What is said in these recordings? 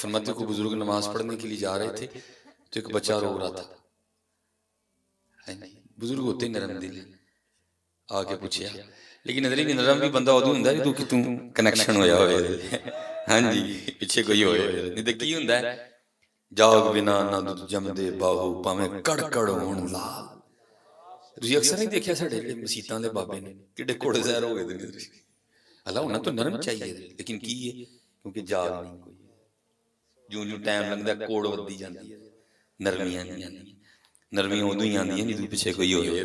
فرماتے کو بزرگ نماز پڑھنے کے لیے جا رہے تھے تو ایک بچہ رو رہا تھا. بزرگ ہوتے نرم دل آ کے پوچھیا لیکن نظر ہی نرم بھی بندہ ادو ہوں کہ تو کتوں کنیکشن ہویا ہوئے. ہاں جی پیچھے کوئی ہوئے نہیں تو کی ہوں جاگ بنا نہ جمدے باہو پاویں کڑ کڑ ہون لال. تسی اکثر نہیں دیکھیا ساڈے جڑے مسیتاں دے بابے نے کڈے کوڑے زہر ہو گئے نے. اللہ انہاں تو نرم چاہیے لیکن کی ہے کیونکہ جاگ نہیں کوئی. جوں جوں ٹائم لنگدا کوڑ ودی جاندی ہے نرمیاں نہیں آندیاں. نرمیاں ادوں ہی آندیاں جدوں پیچھے کوئی ہوئے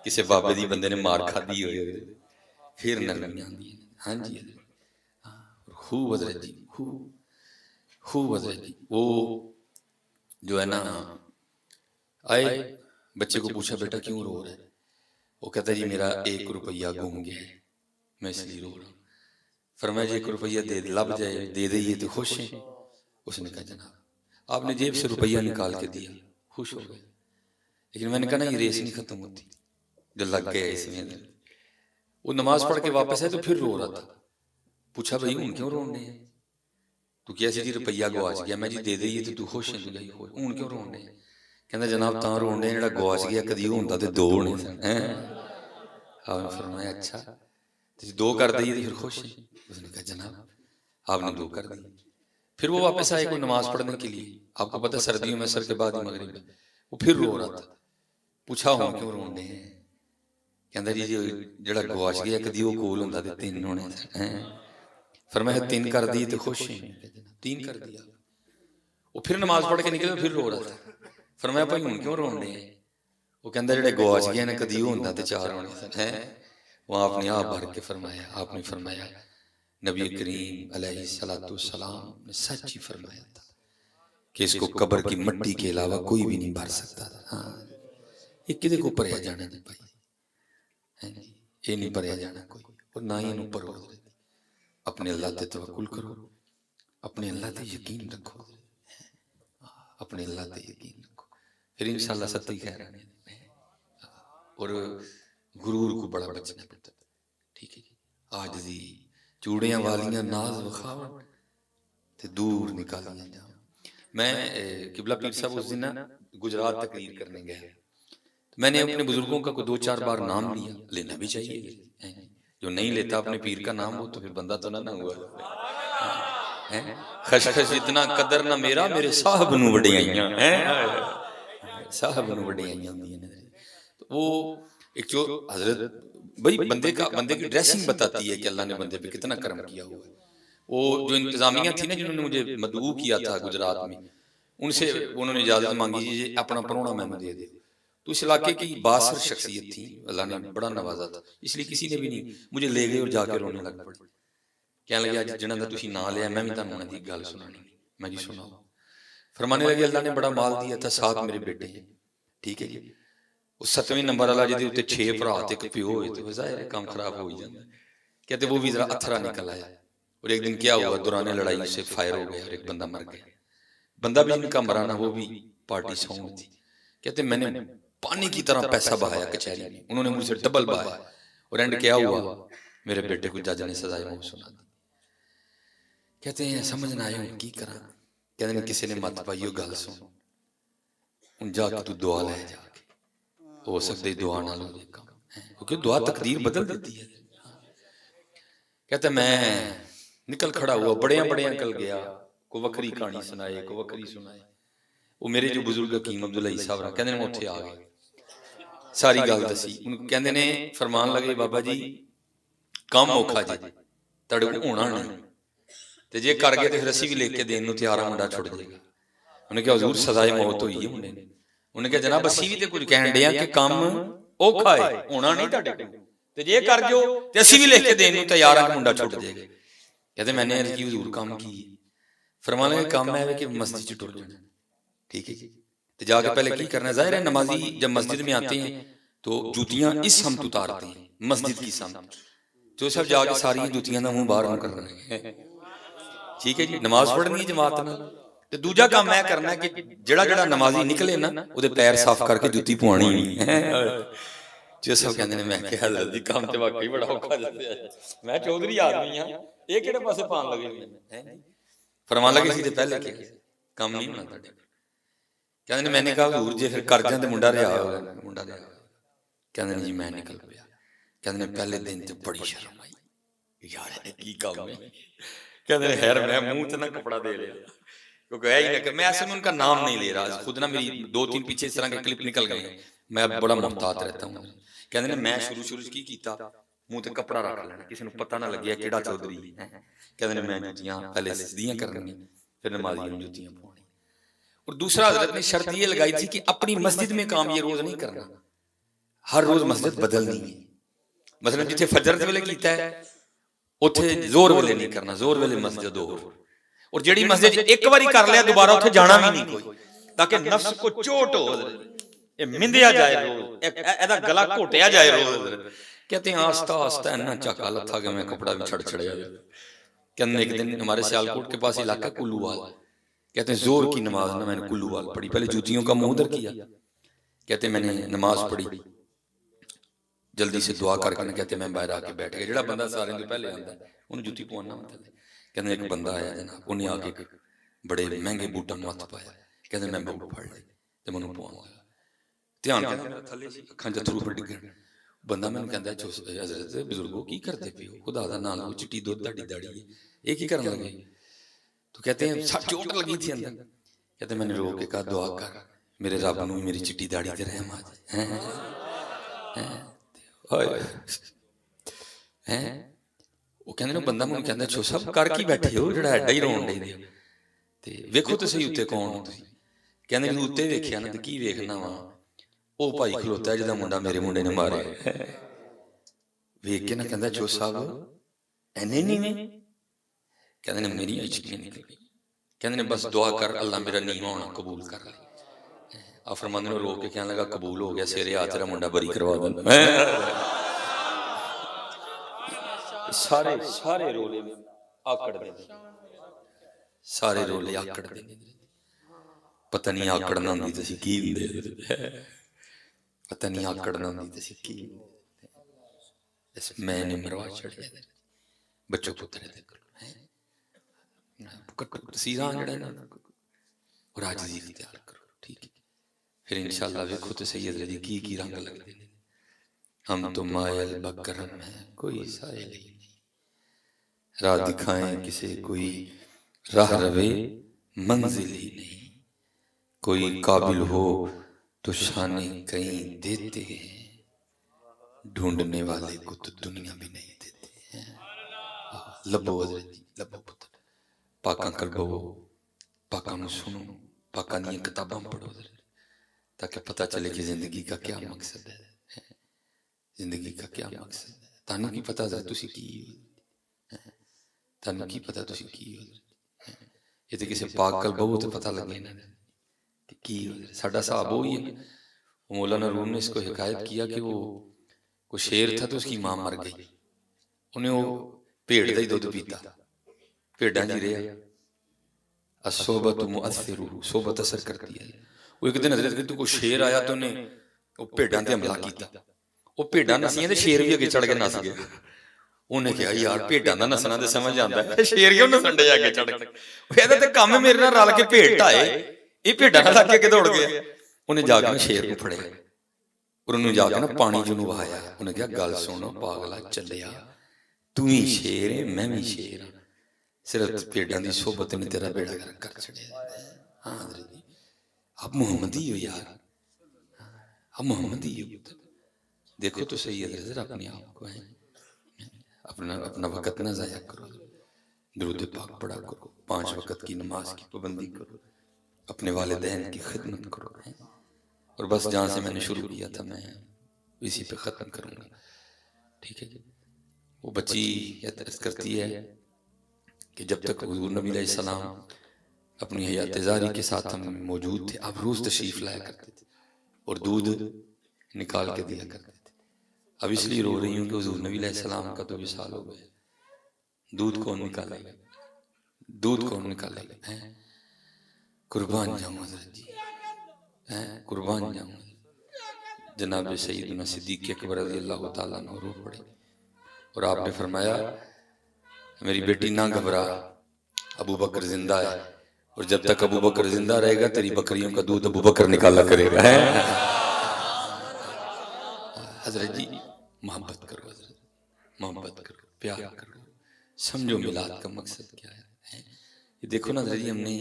کسے بابے دی بندے نے مار کھادی ہوئے پھر نرمیاں آندیاں. ہاں جی خوب حضرت جی خوب حضرت جی. وہ جو ہے نا آئے بچے کو پوچھا بیٹا کیوں رو رہا ہے؟ وہ کہتا ہے جی میرا 1 روپیہ گم گیا ہے میں اس لیے رو رہا ہوں. فرمایا جی 1 روپیہ دے لب جائے دے دئیے تو خوش ہیں. اس نے کہا جناب آپ نے جیب سے روپیہ نکال کے دیا خوش ہو گئے لیکن میں نے کہا نا یہ ریس نہیں ختم ہوتی جو لگ گیا اس میں. وہ نماز پڑھ کے واپس آئے تو پھر رو رہا تھا. پوچھا بھائی ہوں کیوں رونے ہیں؟ تو کیا سی جی روپیہ گواچ گیا. میں جی دے دئیے تو خوش ہیں تو جی خوش ہوں کیوں رونے ہیں؟ کہنا جناب تاں رونے جڑا گواچ گیا کدی ہوندا تے 2 ہونے سن. آپ نے فرمایا اچھا تو 2 کر دئیے تو پھر خوش ہیں. اس نے کہا جناب آپ نے 2 کر دی. پھر وہ واپس آئے کوئی نماز پڑھنے کے لیے. آپ کو پتہ سردیوں میں سر کے بعد ہی مغرب ہے. وہ پھر رو رہا تھا. پوچھا ہوں کیوں رونے ہیں؟ کہندا جی جڑا گواچ گیا کدی وہ کول ہوندا تے 3 ہونے سن. فرمایا 3 کر دیے تو خوش ہیں. 3 کر دیا. وہ پھر نماز پڑھ کے نکلے پھر رو رہا تھا. فرمایا بھائی ہوں کیوں رونے ہیں؟ وہ کہندا جڑے گواچ گئے نا کدی ہوندا تے 4 ہونے سن. وہاں آپ نے آپ بھر کے فرمایا آپ نے فرمایا نبی کریم علیہ الصلوۃ والسلام نے سچ ہی فرمایا تھا کہ اس کو قبر کی مٹی کے علاوہ کوئی بھی نہیں بھر سکتا تھا. ہاں یہ کدے کو پریا جانا جی بھائی یہ نہیں پریا جانا کوئی اور نہ ہی انہوں پرو. اپنے اللہ تے توکل کرو اپنے اللہ تے یقین رکھو اپنے اللہ تے یقین رکھو پھر انشاءاللہ ستی خیر آنے. اور غرور کو بڑا بچنا پڑتا ہے. ٹھیک ہے عاجزی چوڑیاں والیاں ناز وخاون تے دور نکالیاں جاؤ. میں قبلہ پیر صاحب اس دن نا گجرات تقریر کرنے گیا. میں نے اپنے بزرگوں کا کوئی 2-4 بار نام لیا. لینا بھی چاہیے جو نہیں لیتا اپنے پیر کا نام ہو تو پھر بندہ تو نہ ہوا. خشخش اتنا قدر نہ میرا میرے صاحب نو وڈیائیاں صاحب نو وڈیائیاں ہوندیاں نے. وہ ایک جو حضرت بھائی بندے کی ڈریسنگ بتاتی ہے کہ اللہ نے بندے پہ کتنا کرم کیا ہوا ہے. وہ جو انتظامیہ تھی نا جنہوں نے مجھے مدعو کیا تھا گجرات میں ان سے انہوں نے اجازت مانگی جی اپنا پرونا میں دے دے. تو اس علاقے کی باثر شخصیت تھی اللہ نے بڑا نوازا تھا اس لیے کسی نے بھی نہیں مجھے لے گئے اور جا کے رونے لگ پڑے. کہنے لگے اج جنہاں دا تسی نام لیا میں بھی تانوں انہاں دی گل سنانی. میں جی سناؤ. فرمانے لگے اللہ نے بڑا مال دیا تھا 7 میرے بیٹے ہیں. ٹھیک ہے جی وہ 7ویں نمبر والا جدی اتنے 6 بھرا تے ایک پیو ہوئے تو ظاہر ہے کام خراب ہو ہی جاتا ہے. کہتے وہ بھی ذرا اتھرا نکل آیا اور ایک دن کیا ہوا دوران لڑائی سے فائر ہو گیا اور ایک بندہ مر گیا. بندہ بھی ان کا مرانا وہ بھی پارٹی سونگ تھی. کہتے میں نے پانی کی طرح پیسہ بہایا کچہری میں انہوں نے مجھ سے ڈبل بہایا اور اینڈ کیا ہوا میرے بیٹے کو جج نے سزائے موت سنا دی. کہتے ہیں سمجھ نہ آئے ہوں کی کرا. کہتے ہیں کسی نے مت پائیو گل سن ان جا کے تو دعا لے جا کے ہو سکتے دعا نہ لو دے کام کیونکہ دعا تقدیر بدل دیتی ہے. کہتے میں نکل کھڑا ہوا بڑیاں کل گیا کو وکری کہانی سنائے کو وکری سنائے. وہ میرے جو بزرگ حکیم عبداللہ صاحب رہا کہتے ہیں میں اتھے آ گئے ساری گل دسی. کہتے نے فرمان لگے بابا جی کام اوکھا جی تڑے کو ہونا نہیں تے جے کر گئے تے پھر اسی بھی لے کے دین نو تیار آ منڈا چھوڑ دے گا. انہوں نے کہا حضور سزائے موت ہوئی ہے منڈے نے. انہوں نے کہا جناب اسی بھی تے کچھ کہن ڈے کہ کام اوکھا ہے ہونا نہیں تڑے کو تے جے کر گئے تے اسی بھی لے کے دین نو تیار آ منڈا چھوڑ دے گا. کہتے میں نے عرض کی حضور کام کی. فرمانے کا کام ہے کہ مسجد چ ٹر جانا. ٹھیک ہے تو جا کے پہلے کی کرنا ہے. ظاہر ہے نمازی جب مسجد میں آتے ہیں تو جوتیاں اس سمت اتارتے ہیں مسجد کی سمت تو سب جا کے ساری جوتیاں دا منہ باہر کر رہے ہیں. ٹھیک ہے جی نماز پڑھنی ہے جماعت نال. تے دوجا کام میں کرنا ہے کہ جڑا نمازی نکلے نا او دے پیر صاف کر کے جوتی پوانی نہیں. جو سب کہندے نے میں کہ حضرت دی کام تے واقعی بڑا اوکھا جاتا ہے. میں چودھری آدمی ہاں یہ کہڑے پاسے پان لگے ہوئے ہیں. فرمان لگے سی پہلے کیا کام نہیں ہونا تھا. کہتے میں نے کہا حضور جی پھر کر جاندے منڈا رہا ہوگا. منڈا رہا ہوگا کہتے جی میں نکل پیا. کہتے پہلے دن تے بڑی شرم آئی یار کی کام ہے. کہتے خیر میں منہ تے نہ کپڑا دے لیا کیونکہ ہے ہی نہ کہ میں ایسے میں ان کا نام نہیں لے رہا. خود نہ میری 2-3 پیچھے اس طرح کے کلپ نکل گئے ہیں. میں بڑا محتاط رہتا ہوں. کہتے میں شروع کی کیتا منہ تے کپڑا رکھ لینا کسی نے پتہ نہ لگیا کیڑا چودھری ہے. کہتے میں جوتیاں پہلے سیدھیاں کرنی پھر نمازیوں نے جوتیاں پاؤنی. اور دوسرا حضرت نے شرط یہ لگائی تھی کہ اپنی مسجد میں کام یہ روز نہیں کرنا, ہر روز مسجد بدلنی ہے. مثلا جتھے فجر دے ویلے کیتا ہے اوتھے زور ویلے نہیں کرنا, زور ویلے مسجد اور جیڑی مسجد ایک باری کر لیا دوبارہ اوتھے جانا بھی نہیں کوئی, تاکہ نفس کو چوٹ ہو اے مندیا جائے روز ایدا گلا گھوٹیا جائے روز. کہتے ہیں آہستہ آہستہ اتنا چکا لتھا کہ میں کپڑا بھی چھڑیا. کہتے ایک دن ہمارے سیالکوٹ کے پاس علاقہ کلووال, کہتے ہیں زور کی نماز نہ میں نے کلووال پڑھی, پہلے جوتیوں کا منہ در کیا. کہتے میں نے نماز پڑھی جلدی سے دعا کر کے, کہتے میں باہر آ کے بیٹھ گیا. جڑا بندہ سارے تو پہلے آتا ہے انہوں جوتی پوانا ہوتا ہے. کہتے ایک بندہ آیا جناب, انہیں آ کے بڑے مہنگے بوٹاں نوں ہاتھ پایا. کہتے میں بوٹ پھڑ لے تے مینوں پوانا لگا. دھیان کہتے تھلے اکھاں جتھرو پہ ڈگن. بندہ مینوں کہندا ہے حضرت بزرگو کی کرتے پے ہو, خدا دا نام لو, چٹی دودھ تہاڈی داڑھی ہے, یہ کی کرن لگے؟ تو کہتے ہیں چوٹ لگی تھی اندر. کہتے میں نے رو کے کہا دعا کر میرے رب نوں میری چٹی داڑھی تے رحم آ جائے. وہ کہندے بندہ مینوں کہندا چھو سب کر کی بیٹھے ہو جڑا ایڈا ہی رون دے دیو تے ویکھو تے صحیح اوتے کون ہو تسی. کہندے نے اوتے ویکھیا نا تے کی ویکھنا وا, او بھائی کھلوتا ہے جدا منڈا میرے منڈے نے مارے. ویکھ کے نا کہندا چھو صاحب اینے نہیں کہندے نے میری عشق نہیں نکلی. کہندے نے بس دعا کر اللہ میرا نیواں ہونا قبول کر لے. آپ فرماندے نے رو کے کہنے لگا قبول ہو گیا, سیرے آ تیرا منڈا بری کروا دینا. سارے رولے آکڑ دے, سارے رولے آکڑ دے. پتہ نہیں آکڑنا ہوندی تے سی کی ہوندے, پتہ نہیں آکڑنا ہوندی تے سی کی ہوندے. اس میں نے مروا چھڑیا بچوں کو ترے دے سیرا جڑا نا اور عاجزی اختیار کرو. ٹھیک ہے پھر انشاءاللہ ویکھو تے سید علی کی رنگ لگدے نے. ہم تو مائل بکرم ہیں کوئی سائل ہی نہیں, راہ دکھائیں کسے کوئی راہ روے منزل ہی نہیں. کوئی قابل ہو تو شانے کہیں دیتے ہیں, ڈھونڈنے والے کو تو دنیا بھی نہیں دیتے ہیں. لبو حضرت لبو پتر پاکاں قلبو پاکاں نو سنو, پاکاں دیاں کتاباں پڑھو تاکہ پتہ چلے کہ زندگی کا کیا مقصد ہے. زندگی کا کیا مقصد ہے. تانوں کی پتہ حضرت تسی کی ہو, تانوں کی پتہ تسی کی ہو. یہ تے کسی پاک قلبو تے پتہ لگے نا کہ کی ہو. ساڈا صاحب وہی ہے. مولانا روم نے اس کو حکایت کیا کہ وہ کوئی شیر تھا تو اس کی ماں مر گئی, انہیں وہ پیڑ دا ہی دودھ پیتا, پیڑاں جی رہا. الصحبت مؤثرہ, صحبت اثر کرتی ہے. وہ ایک دن حضرت کہ کوئی شیر آیا تو انہیں وہ پیڑاں تے حملہ کیتا. وہ پیڑاں نسیاں تے شیر بھی اگے چڑھ کے نس گیا. انہیں کہا یار پیڑاں دا نسنا تے سمجھ آندا ہے, شیر کیوں نسن ڈے اگے چڑھ کے؟ وہ کہدا تے کم میرے نال رل کے پیڑ ٹائے, یہ پیڑاں نال لگ کے دوڑ گیا. انہیں جا کے شیر کو پھڑیا اور انہوں جا کے نا پانی جو نوایا. انہیں کہا گل سنو پاگلا چلیا, تو ہی شیر ہے میں بھی شیر ہوں, صرف پیڑاں دی صحبت نے تیرا بیڑا کر چھڑیا. ہاں حضرت آپ محمدی ہو یار, آپ محمدی ہو. دیکھو تو صحیح حضرت اپنے آپ کو, اپنا وقت نہ ضائع کرو, درود پاک پڑھا کرو, 5 وقت کی نماز کی پابندی کرو, اپنے والدین کی خدمت کرو. اور بس جہاں سے میں نے شروع کیا تھا میں اسی پہ ختم کروں گا. ٹھیک ہے. وہ بچی عرض کرتی ہے کہ جب تک حضور نبی علیہ السلام اپنی حیات زاری کے ساتھ ہم موجود تھے, آپ روز تشریف لایا کرتے تھے اور دودھ نکال کے دیا کرتے تھے. اب اس لیے رو رہی ہوں کہ حضور نبی علیہ السلام کا تو وصال ہو گیا, دودھ کون نکالے گا, دودھ کون نکالے گا. قربان جاؤں حضرت جی, قربان جاؤں. جناب سیدنا صدیق اکبر رضی اللہ تعالیٰ عنہ رو پڑے اور آپ نے فرمایا میری بیٹی نہ گھبرا, ابو بکر زندہ ہے، اور جب تک ابو بکر زندہ رہے گا تیری بکریوں کا دودھ ابو بکر نکالا کرے گا. حضرت جی محبت کرو، حضرت محبت کرو، پیار کرو، سمجھو میلاد کا مقصد کیا ہے. یہ دیکھو نا حضرت جی، ہم نے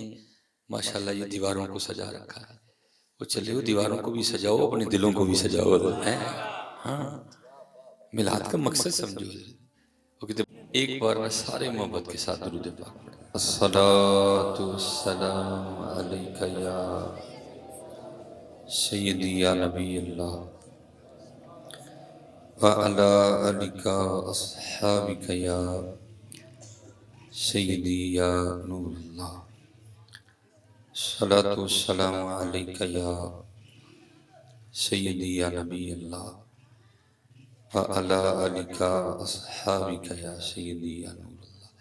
ماشاءاللہ یہ دیواروں کو سجا رکھا ہے. وہ چلے ہو دیواروں کو بھی سجاؤ، اپنے دلوں کو بھی سجاؤ. ہاں میلاد کا مقصد سمجھو. وہ کہتے ایک بار میں سارے محبت کے ساتھ درود پاک پڑھیں. الصلاۃ والسلام علیک یا سیدی یا نبی اللہ وعلی آلک واصحابک یا سیدی یا نور اللہ. الصلاۃ والسلام علیک یا سیدی یا نبی اللہ وعلی آلک واصحابک یا سیدی یا نور اللہ.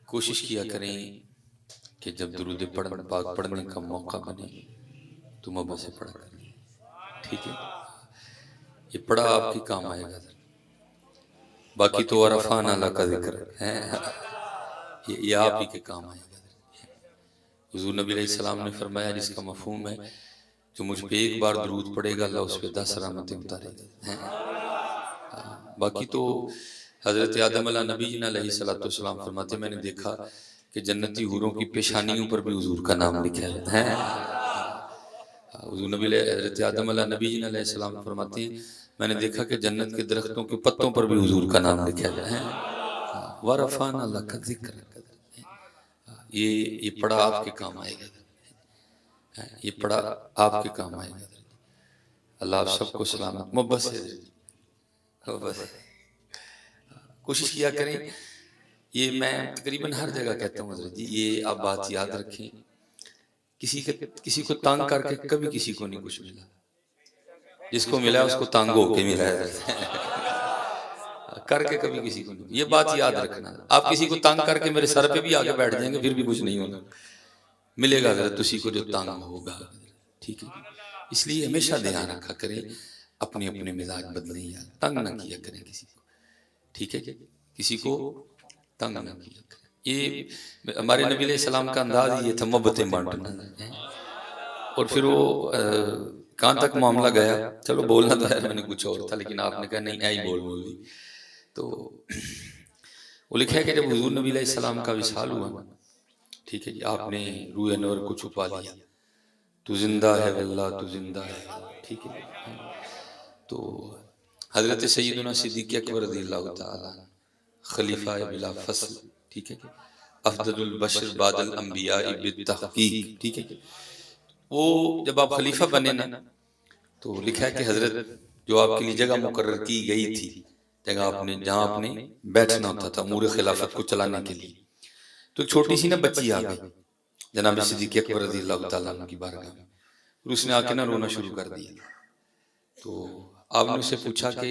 کوشش کیا کریں کہ جب درود پاک پڑھنے کا موقع بنے تو محبت سے پڑھا کریں. ٹھیک ہے، یہ پڑھا آپ کی کام آئے گا. باقی تو عرفان اللہ کا ذکر ہے، یہ آپ ہی کے کام آئے گا. حضور نبی علیہ السلام نے فرمایا جس کا مفہوم ہے جو مجھ پہ ایک بار درود پڑے گا اللہ اس پہ 10 رحمتیں اتارے گا. باقی تو حضرت آدم علیہ نبی جی علیہ السلام فرماتے میں نے دیکھا کہ جنتی حوروں کی پیشانیوں پر بھی حضور کا نام لکھا ہے. حضور نبی حضرت آدم علیہ نبی جی علیہ السلام فرماتے ہیں میں نے دیکھا کہ جنت کے درختوں کے پتوں پر بھی حضور کا نام لکھا ہے. ورفعنا اللہ کا ذکر. یہ پڑھا آپ کے کام آئے گا، یہ پڑھا آپ کے کام آئے گا. اللہ آپ سب کو سلامت محبت سے کوشش کیا کریں. یہ میں تقریباً ہر جگہ کہتا ہوں حضرت جی، یہ آپ بات یاد رکھیں. کسی کو تانگ کر کے کبھی کسی کو نہیں کچھ ملا. جس کو ملا اس کو تانگ ہو کے ملا ہے کر کے کبھی کسی کو نہیں. یہ بات یاد رکھنا. آپ کسی کو تانگ کر کے میرے سر پہ بھی آگے بیٹھ جائیں گے پھر بھی کچھ نہیں ہوگا. ملے گا حضرت اسی کو جو تانگ ہوگا. ٹھیک ہے، اس لیے ہمیشہ دھیان رکھا کریں اپنے اپنے مزاج بدلیں یا تنگ نہ کیا کریں کسی کو. ٹھیک ہے، کسی کو تنگ نہ کیا کریں. یہ ہمارے نبی علیہ السلام کا انداز یہ تھا محبتیں بانٹنا. اور پھر وہ کہاں تک معاملہ گیا، چلو بولنا تو ہے میں نے کچھ اور تھا لیکن آپ نے کہا نہیں ایئی بول دی. تو وہ لکھا ہے کہ جب حضور نبی علیہ السلام کا وصال ہوا، ٹھیک ہے جی، آپ نے روح انور کو چھپا لیا. تو زندہ ہے واللہ تو زندہ ہے. ٹھیک ہے، تو حضرت سیدنا صدیق اکبر رضی اللہ تعالیٰ خلیفہ بلا فصل، ٹھیک ہے، افضل البشر بعد الانبیاء بالتحقیق. ٹھیک ہے، وہ جب آپ خلیفہ بنے نا تو لکھا ہے کہ حضرت جو آپ کے لیے جگہ مقرر کی گئی تھی، جگہ آپ نے جہاں آپ نے بیٹھنا ہوتا تھا امور خلافت کو چلانے کے لیے، تو ایک چھوٹی سی نا بچی آ گئی جناب صدیق اکبر رضی اللہ تعالیٰ عنہ کی بارگاہ میں. اس نے آ کے نا رونا شروع کر دیا. تو آپ نے اس سے پوچھا کہ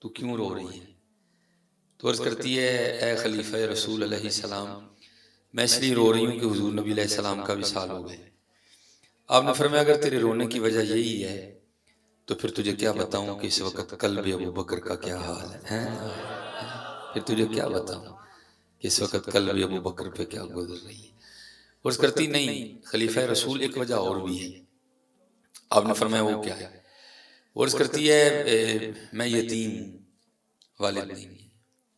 تو کیوں رو رہی ہے؟ تو عرض کرتی ہے اے خلیفہ رسول علیہ السلام میں اس لیے رو رہی ہوں کہ حضور نبی علیہ السلام کا وصال ہو گئے. آپ نے فرمایا اگر تیرے رونے کی وجہ یہی ہے تو پھر تجھے کیا بتاؤں کہ اس وقت قلب ابو بکر کا کیا حال ہے. پھر تجھے کیا بتاؤں کہ اس وقت قلب ابو بکر پہ کیا گزر رہی ہے. عرض کرتی نہیں خلیفہ رسول ایک وجہ اور بھی ہے. آپ نے فرمایا وہ کیا ہے؟ عرض کرتی ہے میں یتیم ہوں، والد نہیں.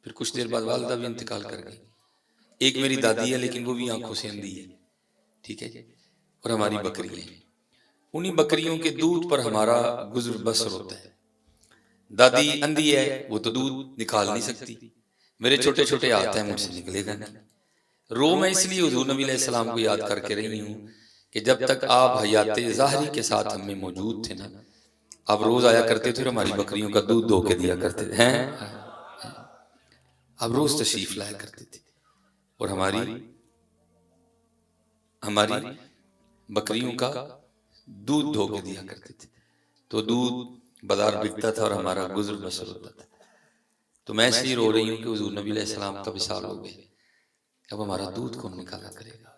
پھر کچھ دیر بعد والدہ بھی انتقال کر گئی. ایک میری دادی ہے لیکن وہ بھی آنکھوں سے اندھی ہے. ٹھیک ہے، اور ہماری بکریاں ہیں، انہی بکریوں کے دودھ پر ہمارا گزر بسر ہوتا ہے. دادی اندھی ہے وہ تو دودھ نکال نہیں سکتی، میرے چھوٹے چھوٹے ہاتھ ہیں مجھ سے نکلے گا نہیں. رو میں اس لیے حضور نبی علیہ السلام کو یاد کر کے رہی ہوں کہ جب تک آپ حیات ظاہری کے ساتھ ہم میں موجود تھے نا، آپ روز آیا کرتے تھے اور ہماری بکریوں کا دودھ دھو کے دیا کرتے تھے. آپ روز تشریف لایا کرتے تھے اور ہماری بکریوں کا دودھ دھو کے دیا کرتے تھے. تو دودھ بازار بکتا تھا اور ہمارا گزر بسر ہوتا تھا. تو میں اس لیے رو رہی ہوں کہ حضور نبی علیہ السلام کا وصال ہو گئے، اب ہمارا دودھ کون نکالا کرے گا.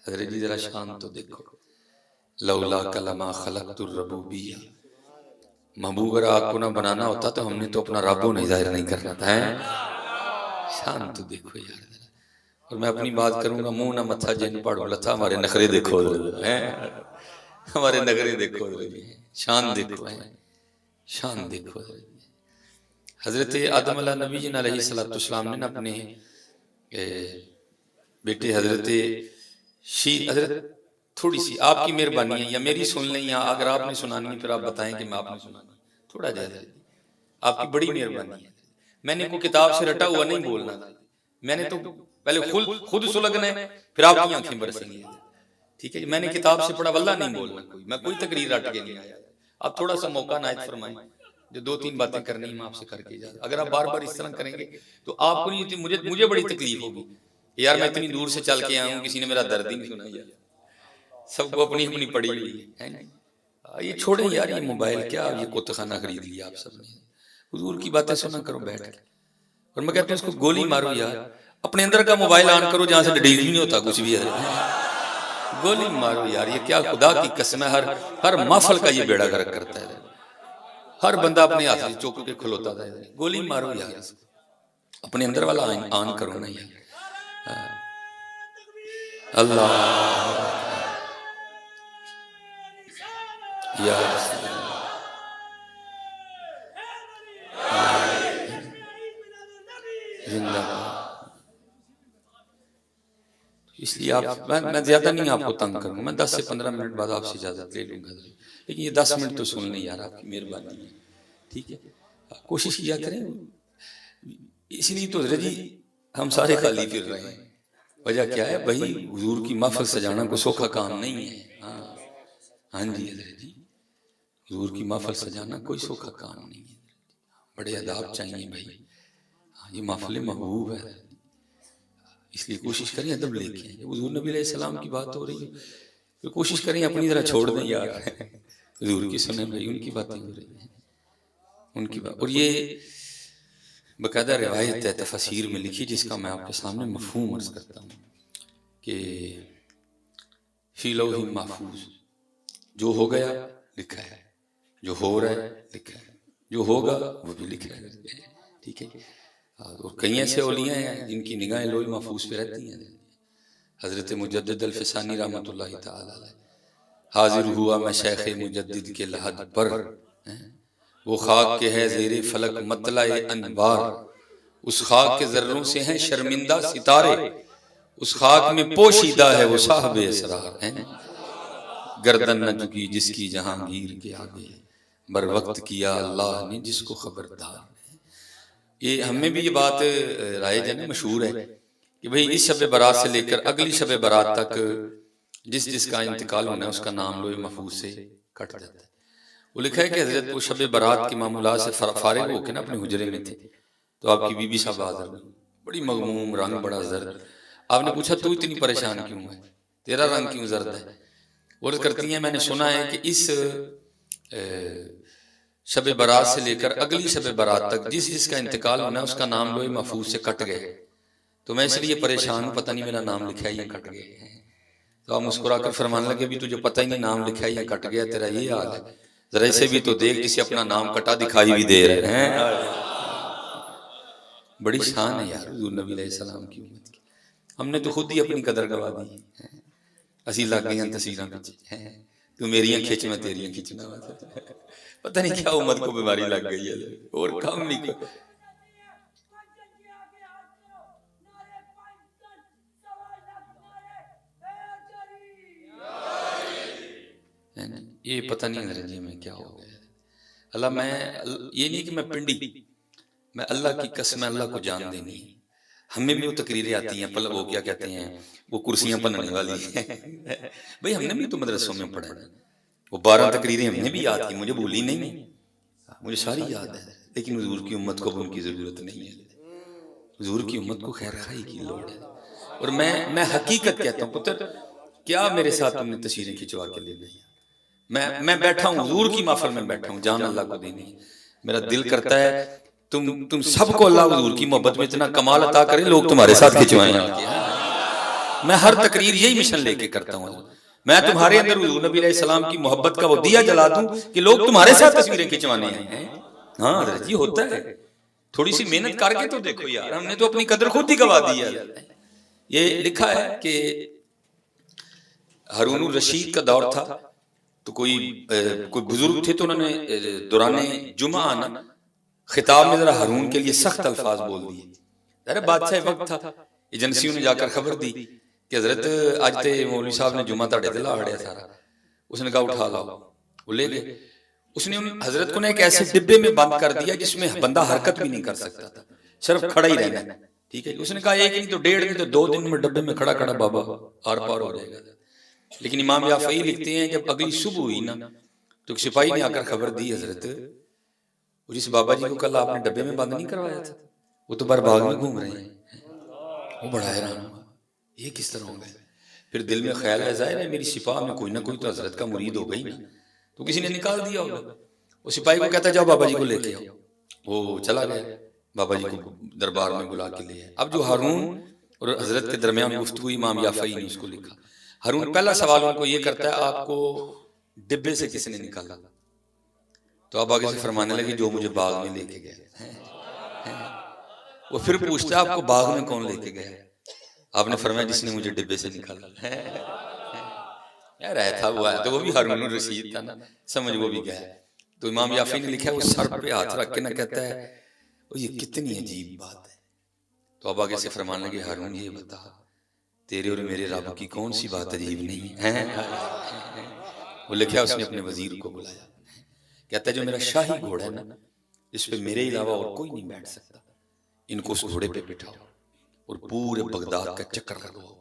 حضرت جی ذرا شان تو دیکھو. لولا کلمہ خلقت الربوبیہ، محبوب اگر آپ کو نہ بنانا ہوتا تو ہم نے تو اپنا رب نہیں ظاہر نہیں کرنا تھا. شان تو دیکھو یار. اور میں اپنی بات کروں گا منہ نہ متھا جن پاڑو لتھا ہمارے نخرے دیکھو ہمارے نخرے دیکھو شان دیکھو شان دیکھو. حضرت آدم علیہ نبی جن علیہ السلام نے اپنے بیٹے حضرت حضرت تھوڑی سی آپ کی مہربانی ہے یا میری سن لیں یا اگر آپ نے سنانی ہے پھر آپ بتائیں کہ میں آپ نے سنانی تھوڑا جائزہ آپ کی بڑی مہربانی ہے. میں نے کوئی کتاب سے رٹا ہوا نہیں بولنا تھا. میں نے تو پہلے خود سلگنا ہے پھر آپ کی آنکھیں برسیں گی. ٹھیک ہے جی. میں نے کتاب سے پڑھا واللہ نہیں بولنا کوئی. میں کوئی تقریر رٹ کے نہیں آیا. آپ تھوڑا سا موقع عنایت فرمائیں جو 2-3 باتیں کرنی ہیں آپ سے کر کے اجازت. اگر آپ بار بار اس طرح کریں گے تو آپ کو نہیں, مجھے بڑی تکلیف ہوگی یار میں اتنی دور سے چل کے آیا ہوں کسی نے میرا درد ہی نہیں سنا. یار سب کو اپنی اپنی پڑی ہوئی ہے. یہ چھوڑیں یار یہ موبائل کیا یہ کوتہ خانہ خرید لیا آپ سب نے. حضور کی باتیں سنا کرو بیٹھ کے. اور میں کہتا ہوں اس کو گولی مارو یار. اپنے اندر کا موبائل آن کرو جہاں سے ڈیلیٹ نہیں ہوتا کچھ بھی ہے. گولی مارو یار. یہ کیا خدا کی قسم ہے ہر محفل کا یہ بیڑا غرق کرتا ہے. ہر بندہ اپنے ہاتھ سے چوک کے کھلوتا تھا. گولی مارو یار. اپنے اندر والا آن کرو نا یار. اللہ یا زندہ. اس لیے آپ میں زیادہ نہیں آپ کو تنگ کروں گا. میں 10 سے 15 منٹ بعد آپ سے اجازت لے لوں گا لیکن یہ 10 منٹ تو سن لیں یار. آپ کی مہربانی ہے. ٹھیک ہے کوشش کیا کریں. اس لیے تو حضرت جی ہم سارے خالی پھر رہے ہیں. وجہ کیا ہے بھائی حضور کی محفل سجانا کوئی سوکھا کام نہیں ہے. ہاں جی حضرت جی حضور کی محفل سجانا کوئی سوکھا کام نہیں ہے. بڑے آداب چاہیے بھائی. یہ محفل محبوب ہے اس لیے کوشش کریں ادب لے کے. حضور نبی علیہ السلام کی بات ہو رہی ہے تو کوشش کریں اپنی طرح چھوڑ دیں یار. حضور کی سنیں بھائی. ان کی باتیں ہو رہی ہیں ان کی بات. اور یہ باقاعدہ روایت ہے تفاسیر میں لکھی جس کا میں آپ کے سامنے مفہوم عرض کرتا ہوں کہ فی لوح محفوظ جو ہو گیا لکھا ہے, جو ہو رہا ہے لکھا ہے, جو ہوگا وہ بھی لکھا ہے. ٹھیک ہے. اور کئی ایسے اولیاء ہیں جن کی نگاہیں لوح محفوظ پہ رہتی ہیں. حضرت مجدد الفسانی رحمۃ اللہ تعالی علیہ حاضر ہوا میں شیخ مجدد کے لحد پر. وہ خاک کے ہے زیر فلک مطلع انوار. اس خاک کے ذروں سے ہیں شرمندہ ستارے. اس خاک میں پوشیدہ ہے وہ صاحب اسرار. گردن نہ جھکی جس کی جہانگیر کے آگے. بر وقت کیا اللہ نے جس کو خبردار. یہ ہمیں بھی یہ بات رائج ہے مشہور ہے کہ بھئی اس شب برات سے لے کر اگلی شب برات تک جس کا انتقال ہونا ہے اس کا نام لوح محفوظ سے کٹ جاتا ہے. وہ لکھا ہے کہ حضرت وہ شب برات کے معمولات سے فارغ ہو کے نا اپنے حجرے میں تھے تو آپ کی بی بی صاحب حاضر ہوئی. بڑی مغموم, رنگ بڑا زرد. آپ نے پوچھا تو اتنی پریشان کیوں ہے, تیرا رنگ کیوں زرد ہے؟ وہ کرتی ہیں میں نے سنا ہے کہ اس شب برات سے لے کر اگلی شب برات تک جس کا انتقال ہونا ہے اس کا نام لوح محفوظ سے کٹ گئے تو میں اس لیے پریشان ہوں, پتہ نہیں میرا نام لکھا ہے یا کٹ گئے. تو آپ مسکرا کر فرمانے لگے بھی تجھے پتہ ہی نہیں نام لکھا ہے یا کٹ گیا, تیرا یہ حال ہے. ذرا اسے بھی تو دیکھ جسے اپنا نام کٹا دکھائی بھی دے رہے ہیں. بڑی شان ہے یار حضور نبی علیہ السلام کی امت کی. ہم نے تو خود ہی اپنی قدر گوا دی. اسی لگ گئی ہیں تصویراں پیچھے, تو میریاں کھینچ میں تیریاں کھینچنا. پتہ نہیں کیا امت کو بیماری لگ گئی ہے اور کام نہیں کر. یہ پتہ نہیں حضرت جی میں کیا ہو گیا. اللہ میں یہ نہیں کہ میں پنڈی, میں اللہ کی قسم اللہ کو جان دینی ہے. ہمیں بھی وہ تقریریں آتی ہیں وہ کیا کہتے ہیں وہ کرسیاں پننے والی ہیں. بھئی ہم نے بھی تو مدرسوں میں پڑھا ہے. وہ 12 تقریریں ہم نے بھی یاد کی, مجھے بھولی نہیں, مجھے ساری یاد ہے. لیکن حضور کی امت کو ان کی ضرورت نہیں ہے. حضور کی امت کو خیر خواہی کی لوڑ ہے. اور میں حقیقت کہتا ہوں پتر کیا میرے ساتھ تم نے تصویریں کھنچوا کے لے لی. میں بیٹھا ہوں حضور کی محفل میں بیٹھا ہوں, جان اللہ کو دینی. میرا دل کرتا ہے تم سب کو اللہ حضور کی محبت میں اتنا کمال عطا کرے لوگ تمہارے ساتھ کھنچوائیں. میں ہر تقریر یہی مشن لے کے کرتا ہوں. میں تمہارے اندر حضور نبی علیہ السلام کی محبت کا وہ دیا جلا دوں کہ لوگ تمہارے ساتھ تصویریں کھنچوانے ہیں. ہاں حضرت جی ہوتا ہے. تھوڑی سی محنت کر کے تو دیکھو یار، ہم نے تو اپنی قدر خود ہی گوا دی ہے. یہ لکھا ہے کہ ہارون الرشید کا دور تھا تو کوئی بزرگ تھے تو انہوں نے دوران جمعہ آنا خطاب میں ذرا ہارون کے لیے سخت الفاظ بول دیے. ذرا بادشاہ وقت تھا، ایجنسیوں نے جا کر خبر دی کہ حضرت آج تے مولوی صاحب نے جمعہ تاڑے دلا آڑیا سارا. اس نے کہا اٹھا لاؤ، وہ لے گئے. اس نے حضرت کو نے ایک ایسے ڈبے میں بند کر دیا جس میں بندہ حرکت بھی نہیں کر سکتا تھا، صرف کھڑا ہی رہنا. ٹھیک ہے، اس نے کہا ایک نہیں تو 1.5 نہیں تو 2 دن میں ڈبے میں کھڑا کھڑا بابا آر پار ہو جائے گا. لیکن امام یافعی لکھتے ہیں جب اگلی صبح ہوئی نا تو ایک سپاہی نے آ کر خبر دی حضرت جس بابا جی کو کل آپ نے ڈبے میں بند نہیں کروایا تھا وہ تو بار باغ میں گھوم رہے ہیں. وہ بڑا حیران ہوا، یہ کس طرح ہو گئے؟ پھر دل میں خیال ہے ظاہر ہے میری سپاہ میں کوئی نہ کوئی تو حضرت کا مرید ہو گئی نا، تو کسی نے نکال دیا ہوگا. وہ سپاہی کو کہتا جاؤ بابا جی کو لے کے آؤ. وہ چلا گیا، بابا جی کو دربار میں بلا کے لے آئے. اب جو ہارون اور حضرت کے درمیان گفتگو امام یافعی نے اس کو لکھا. ہارون پہلا سوال ان کو یہ کرتا ہے آپ کو ڈبے سے کس نے نکالا؟ تو آپ آگے سے فرمانے لگے جو مجھے باغ میں لے کے گئے. وہ پھر پوچھتا ہے آپ کو باغ میں کون لے کے گیا؟ آپ نے فرمایا جس نے مجھے ڈبے سے نکالا. یار ایسا ہوا ہے تو وہ بھی ہارون الرشید تھا نا، سمجھ وہ بھی گیا. تو امام یافعی نے لکھا ہے وہ سر پہ ہاتھ رکھ کے نہ کہتا ہے یہ کتنی عجیب بات ہے. تو اب آگے سے فرمانے لگے ہارون یہ بتا تیرے اور میرے رب کی کون سی بات عجیب نہیں ہے؟ وہ لکھا اس نے اپنے وزیر کو بلایا، کہتا ہے جو میرا شاہی گھوڑا ہے نا اس پہ میرے علاوہ اور کوئی نہیں بیٹھ سکتا، ان کو اس گھوڑے پہ بٹھاؤ اور پورے بغداد کا چکر لگاؤ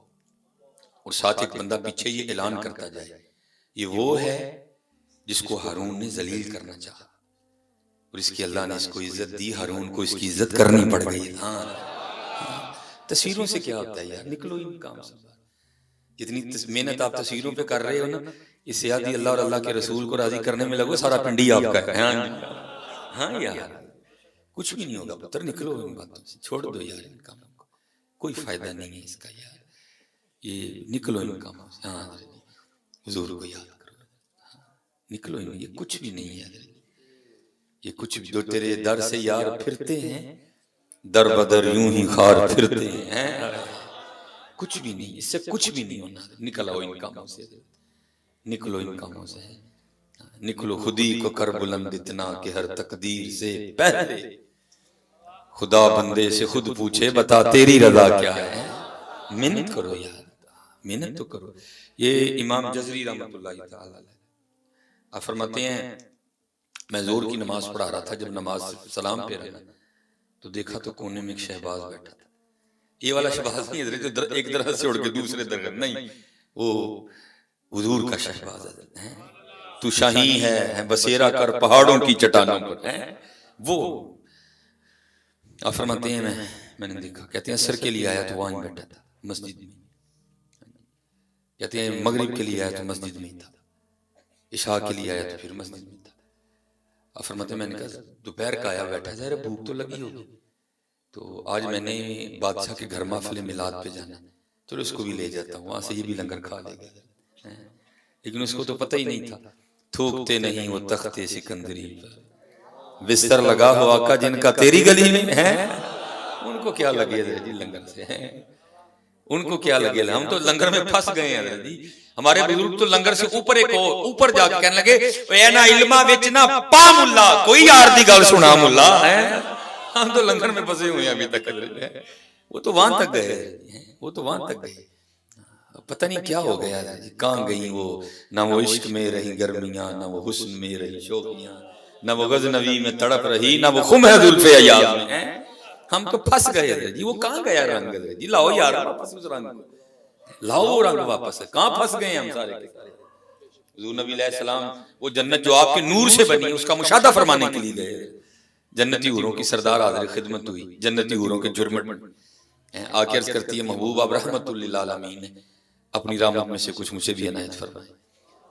اور ساتھ ایک بندہ پیچھے یہ اعلان کرتا جائے یہ وہ ہے جس کو ہارون نے ذلیل کرنا چاہا اور اس کی اللہ نے اس کو عزت دی، ہارون کو اس کی عزت کرنی پڑ گئی. ہاں تصویروں سے کیا ہوتا ہے یار، نکلو ان کام سے. جتنی محنت آپ تصویروں پہ کر رہے ہو نا اس سے آدھی اللہ اور اللہ کے رسول کو راضی کرنے میں لگو سارا پنڈی آپ کا ہے. ہاں یار کچھ بھی نہیں ہوگا پتر، نکلو ان باتوں سے، چھوڑ دو یار ان کاموں کو، کوئی فائدہ نہیں ہے اس کا یار. یہ نکلو ان کاموں سے. ہاں حضور کو یاد کرو، نکلو ان، یہ کچھ بھی نہیں ہے. یہ کچھ بھی جو تیرے در سے یار پھرتے ہیں در بدر یوں ہی خار پھرتے ہیں، کچھ بھی نہیں، اس سے کچھ بھی نہیں ہونا. نکلو ان کاموں سے، نکلو ان کاموں سے، نکلو. خودی کو کر بلند اتنا کہ ہر تقدیر سے پہلے خدا بندے سے خود پوچھے بتا تیری رضا کیا ہے. محنت کرو یار، محنت تو کرو. یہ امام جزری رحمۃ اللہ تعالی علیہ آپ فرماتے ہیں میں زور کی نماز پڑھا رہا تھا، جب نماز سلام پہ رہا تو دیکھا تو کونے میں ایک شہباز بیٹھا تھا. یہ والا شہباز نہیں حضرت ایک درخت سے اڑ کے دوسرے درخت نہیں، وہ حضور کا شہباز ہے. تو شاہین ہے بسیرا کر پہاڑوں کی چٹانوں پر. وہ آپ فرماتے ہیں میں نے دیکھا، کہتے ہیں عصر کے لیے آیا تو وہاں بیٹھا تھا مسجد میں، کہتے ہیں مغرب کے لیے آیا تو مسجد میں تھا، عشاء کے لیے آیا تو پھر مسجد میں تھا. آپ فرماتے ہیں میں نے کہا دوپہر کا آیا بیٹھا ظاہر بھوک تو لگی ہوگی، تو آج میں نے بادشاہ کے گھر محفل میلاد پہ جانا، چلو اس کو بھی لے جاتا ہوں، وہاں سے یہ بھی لنگر کھا لے گا. لیکن اس کو تو پتہ ہی نہیں تھا تھوکتے نہیں وہ تخت سکندری پر بستر لگا ہوا آقا جن کا تیری گلی میں ہے. ان کو کیا لگے جی لنگر سے، ان کو کیا لگے، ہم تو لنگر میں پھنس گئے ہیں جی. ہمارے بزرگ تو لنگر سے اوپر ایک اوپر جا کے کہنے لگے اے نا علما وچ نہ پا ملا کوئی یار دی گل سنا ملا. ہم تو لنگر میں پھنسے ہوئے ہیں ابھی تک. وہ تو وہاں تک گئے، وہ تو وہاں تک گئے. پتہ نہیں کیا ہو گیا کہاں گئی وہ، نہ وہ عشق میں رہی گرمیاں، نہ وہ حسن میں رہی شوقیاں، نہ وہ غزنوی میں تڑپ رہی، نہ وہ خم ہے زلف ایاز میں. ہم تو پھنس گئے جی، وہ کہاں گیا رنگ جی، لاؤ یار واپس اس رنگ کو، لاؤ وہ رنگ واپس. کہاں پھنس گئے ہم سارے کے سارے. حضور نبی علیہ السلام وہ جنت جو آپ کے نور سے بنی اس کا مشاہدہ فرمانے کے لیے گئے. جنتی حوروں کی سردار حاضر خدمت ہوئی، جنتی حوروں کے جرمٹ آ کے عرض کرتی ہے محبوب آپ رحمت للعالمین ہے، اپنی رحمت میں سے کچھ مجھے بھی عنایت فرمائے.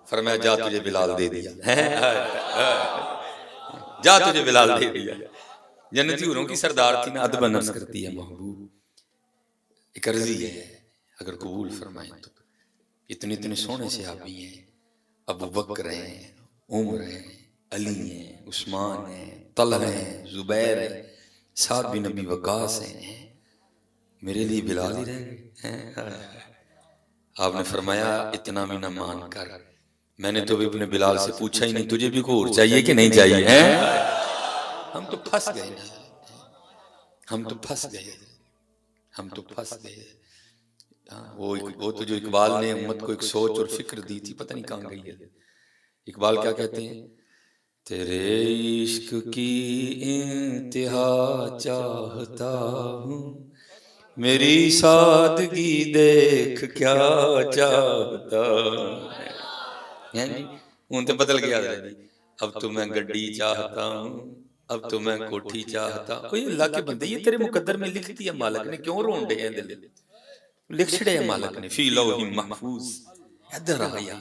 فرمایا جا تجھے بلال دے دیا، جا تجھے بلال دے دیا. جنتی حوروں کی سردار تھی نا، ادب نفس کرتی ہے محبوب ایک عرضی ہے اگر قبول فرمائیں تو اتنے اتنے سونے سے آپ بھی ہیں، ابو بکر ہیں، عمر ہیں، علی ہیں، عثمان ہیں، طلحہ ہیں، زبیر ہیں، سعد بن ابی وقاص ہیں، میرے لیے بلال ہی رہ گئے. آپ نے فرمایا اتنا بھی نہ مان کر، میں نے تو اپنے بلال سے پوچھا ہی نہیں تجھے بھی کوئی اور چاہیے کہ نہیں چاہیے. ہم تو پھنس گئے نا، ہم تو پھنس گئے، ہم تو پھنس گئے. وہ تو جو اقبال نے امت کو ایک سوچ اور فکر دی تھی، پتہ نہیں کہاں گئی ہے. اقبال کیا کہتے ہیں؟ تیرے عشق کی انتہا چاہتا ہوں، میری سادگی دیکھ کیا چاہتا. ہوں تو بدل گیا، اب تو میں گڈی چاہتا ہوں، اب تو میں کوٹھی چاہتا. کوئی اللہ کے بندے، یہ تیرے مقدر میں لکھ دیا مالک نے، کیوں رون ڈے ہیں دل؟ لکھ چھڑے ہیں مالک نے فی لوح محفوظ. ادھر آیا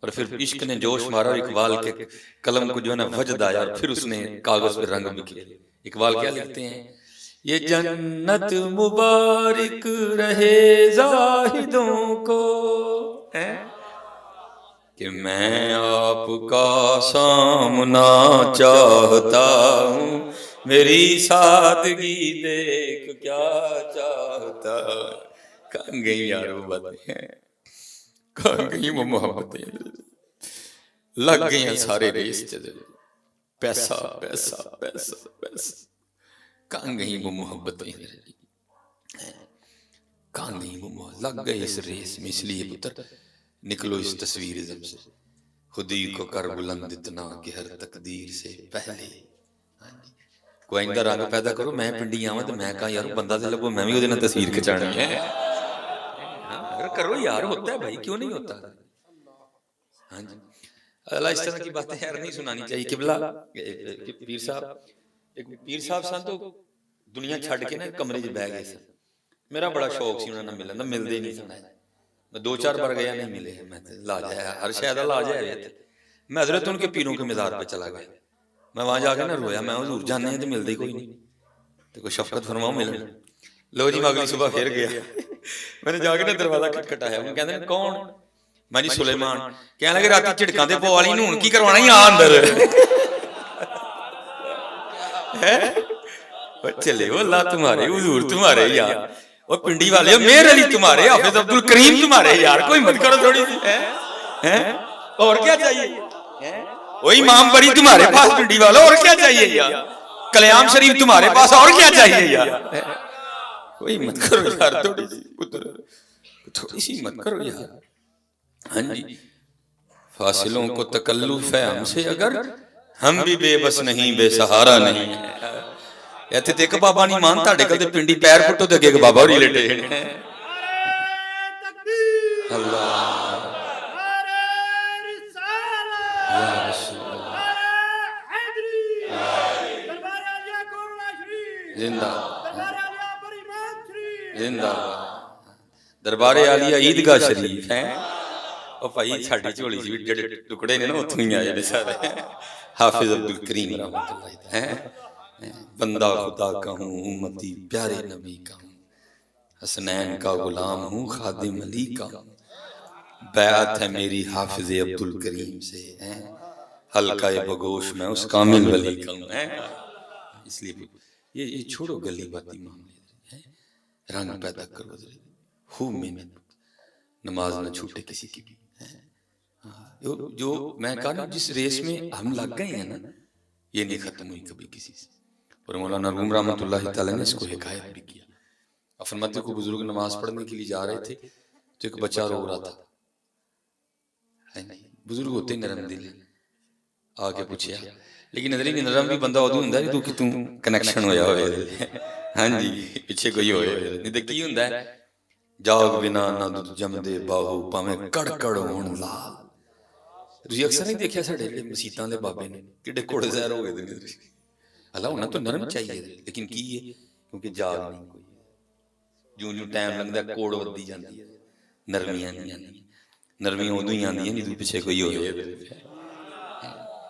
اور پھر عشق نے جوش مارا، اور اقبال کے قلم کو جو ہے نا وجد آیا، اور پھر اس نے کاغذ پہ رنگ بکھیرے. اقبال کیا لکھتے ہیں؟ یہ جنت مبارک رہے زاہدوں کو کہ میں آپ کا سامنا چاہتا ہوں، میری سادگی دیکھ کیا چاہتا. کہاں گئی یار وہ باتیں، کہاں گئی وہ محبتیں، لگ گئی ہیں سارے ریس چلے، پیسہ پیسہ پیسہ پیسہ. کہاں گئی وہ محبتیں، کہاں گئی وہ محبت. لگ گئے اس ریس میں، اس لیے پتر نکلو اس تصویر ازم سے، خودی کو کر بلند اتنا کہ ہر تقدیر سے پہلے. کوئی آئندہ رنگ پیدا کرو. میں پنڈی آواں تو میں کہا یار بندہ تے لبو، میں بھی وہ تصویر کھچانی ہے. کرو یار، ہوتا ہے بھائی، کیوں نہیں ہوتا. ہاں جی، اللہ اس طرح کی باتیں یار نہیں سنانی چاہیے. قبلہ پیر صاحب، ایک پیر صاحب سن تو دنیا چھڈ کے نا کمرے 'چ بہ گئے سن. میرا بڑا شوق سی انہاں نال ملن دا، ملدے نہیں سن. میں 2-4 بار گیا، نہیں ملے. میں لا جایا، ہر شاید لا جایا. میں حضرت ان کے پیروں کے مزار پہ چلا گیا. میں وہاں جا کے نہ رویا، میں حضور جانے ہیں تو ملتے ہی کوئی نہیں، تو کوئی شفقت فرماؤ ملن. لو جی میں اگلی صبح پھر گیا. میں نے جا کے نا دروازہ کھٹکھٹایا. وہ کہتے ہیں کون؟ میں جی سلیمان. کہنے لگے راتی جھڑکاں دے پو والی نوں ہن کی کروانا ہی آ اندر. چلے وہ اللہ تمہارے، حضور تمہارے یار، وہ پنڈی والے میر علی تمہارے، حافظ عبد الکریم تمہارے یار، کوئی مت کرو تھوڑی سی. اور کیا چاہیے؟ وہ امام بری تمہارے پاس پنڈی والا، اور کیا چاہیے یار؟ کلیام شریف تمہارے پاس، اور کیا چاہیے یار؟ کوئی مت کرو یار، تھوڑی سی مت کرو یار. ہاں جی، فاصلوں کو تکلف ہے ہم سے اگر، ہم بھی بے بس نہیں بے سہارا نہیں. ایتھے تے ایک بابا نہیں مان تاڑے کل تے پنڈی پیر پٹو تے ایک بابا ہوری لیٹے. اللہ یا رسول اللہ زندہ زندہ دربار عالیہ عیدگاہ شریف ہے. او بھائی ساڈی جھولی جی جڑے ٹکڑے نے نا اوتھوں ہی آئے نے سارے. حافظ عبد الکریم رحمۃ اللہ ہے. بندہ خدا کا ہوں، امتی پیارے نبی کا ہوں، حسنین کا غلام ہوں، خادم علی کا ہوں. بیعت ہے میری حافظ عبد الکریم سے، حلقہ بگوش میں اس کامل ولی کا ہوں. اس لیے یہ چھوڑو گلی باتی معاملے، رنگ پیدا کرو، خوب محنت، نماز نہ چھوٹے کسی کی بھی. جو میں کہا نا جس ریس میں ہم لگ گئے ہیں نا، یہ نہیں ختم ہوئی کبھی کسی سے. اور مولانا روم رحمۃ اللہ تعالیٰ نے اس کو حکایت بھی کیا. فرماتے کو بزرگ نماز پڑھنے کے لیے جا رہے تھے تو ایک بچہ رو رہا تھا. بزرگ ہوتے نرم دل، آگے پوچھیا. لیکن نظری نرم بھی بندہ ادو ہوندا جدوں کتوں کنیکشن ہویا ہوئے. ہاں جی، پیچھے کوئی ہوئے نہیں تے کی ہوندا ہے، جاگ بنا نہ دودھ جمدے باہو پاویں کڑ کڑ ہون لال. تسی اکثر نہیں دیکھیا ساڈے جڑے مسیتاں دے بابے نے کڈے کوڑے زہر ہو گئے نے. اللہ انہاں تو نرم چاہیے، لیکن کی ہے کیونکہ جاگ نہیں کوئی. جوں جوں ٹائم لنگدا کوڑ ودی جاندی ہے، نرمیاں نہیں آندیاں. نرمیاں ادوں ہی آندیاں جدوں پیچھے کوئی ہوئے،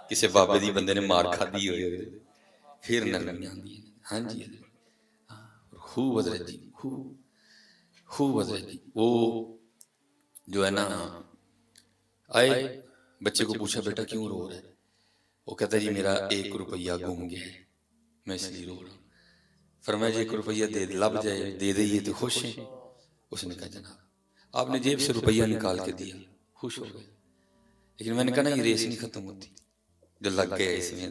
کسی بابے دی بندے نے مار کھادی ہوئے، پھر نرمیاں آندیاں. ہاں جی، خوب حضرت جی، خوب حضرت جی. وہ جو ہے نا آئے، بچے کو پوچھا بیٹا کیوں رو رہا ہے؟ وہ کہتا ہے جی میرا 1 روپیہ گم گیا ہے، میں اس لیے رو رہا ہوں. فرمایا جی 1 روپیہ دے لب جائے دے دئیے تو خوش ہیں. اس نے کہا جناب. آپ نے جیب سے روپیہ نکال کے دیا, خوش ہو گئے. لیکن میں نے کہا نا یہ ریس نہیں ختم ہوتی جو لگ گیا اس میں.